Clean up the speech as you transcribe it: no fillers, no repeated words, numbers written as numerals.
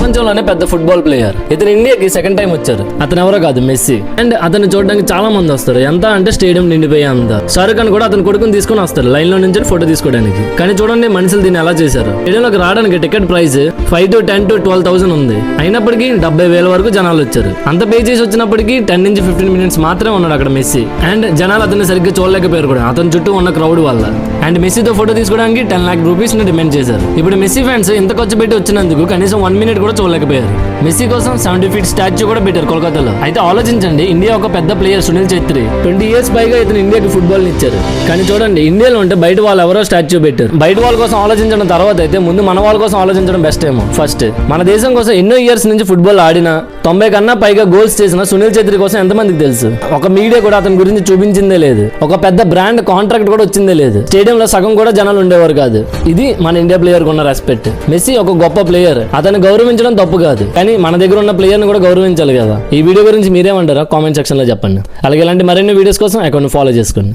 ప్రపంచంలోనే పెద్ద football player. ఇతను ఇండియాకి సెకండ్ టైం వచ్చారు. అతను ఎవరో కాదు, మెస్సీ. అండ్ అతను చూడడానికి చాలా మంది వస్తారు. ఎంత అంటే స్టేడియం నిండిపోయే అంత. షారుఖ్ ఖాన్ కూడా అతను కొడుకుని తీసుకుని వస్తారు లైన్ లో నుంచి ఫోటో తీసుకోవడానికి. కానీ చూడండి మనుషులు దీన్ని ఎలా చేశారు. స్టేడియంలోకి రావడానికి టికెట్ ప్రైస్ 5 to 10 to 12,000 ఉంది. అయినప్పటికీ 70,000 వరకు జనాలు వచ్చారు. అంత పే చేసి వచ్చినప్పటికీ 10 నుంచి 15 minutes మాత్రమే ఉన్నాడు అక్కడ మెస్సీ. అండ్ జనాలు అతన్ని సరిగ్గా చూడలేకపోయారు కూడా అతని చుట్టూ ఉన్న క్రౌడ్ వల్ల. అండ్ మెస్సీతో ఫోటో తీసుకోవడానికి 10 lakh rupees ని డిమాండ్ చేశారు. ఇప్పుడు మెస్సీ ఫ్యాన్స్ ఇంత ఖర్చు పెట్టి వచ్చినందుకు కనీసం 1 minute కూడా చూడలేకపోయారు. మెస్సీ కోసం 70 feet స్టాచ్యూ కూడా పెట్టారు కోల్కతాలో. అయితే ఆలోచించండి, ఇండియా ఒక పెద్ద ప్లేయర్ సునీల్ ఛెత్రి 20 years పైగా ఇతను ఇండియాకి ఫుట్బాల్ ఇచ్చారు. కానీ చూడండి ఇండియాలో ఉంటే బయట వాళ్ళు ఎవరో స్టాచ్యూ పెట్టారు. బయట వాళ్ళ కోసం ఆలోచించడం తర్వాత అయితే ముందు మన వాళ్ళ కోసం ఆలోచించడం బెస్ట్ ఏమో. ఫస్ట్ మన దేశం కోసం ఎన్నో ఇయర్స్ నుంచి ఫుట్బాల్ ఆడినా 90 కన్నా పైగా గోల్స్ చేసిన సునీల్ ఛెత్రి కోసం ఎంతమందికి తెలుసు? ఒక మీడియా కూడా అతని గురించి చూపించిందే లేదు. ఒక పెద్ద బ్రాండ్ కాంట్రాక్ట్ కూడా వచ్చిందే లేదు. స్టేడియంలో సగం కూడా జనాలు ఉండేవారు కాదు. ఇది మన ఇండియా ప్లేయర్ ఉన్న రెస్పెక్ట్. మెస్సీ ఒక గొప్ప ప్లేయర్, అతను గౌరవించడం తప్పు కాదు. కానీ మన దగ్గర ఉన్న ప్లేయర్ ని కూడా గౌరవించాలి కదా. ఈ వీడియో గురించి మీరేమంటారా? కామెంట్ సెక్షన్ లో చెప్పండి. అలాగే ఇలాంటి మరిన్ని వీడియోస్ కోసం అకౌంట్ ఫాలో చేసుకోండి.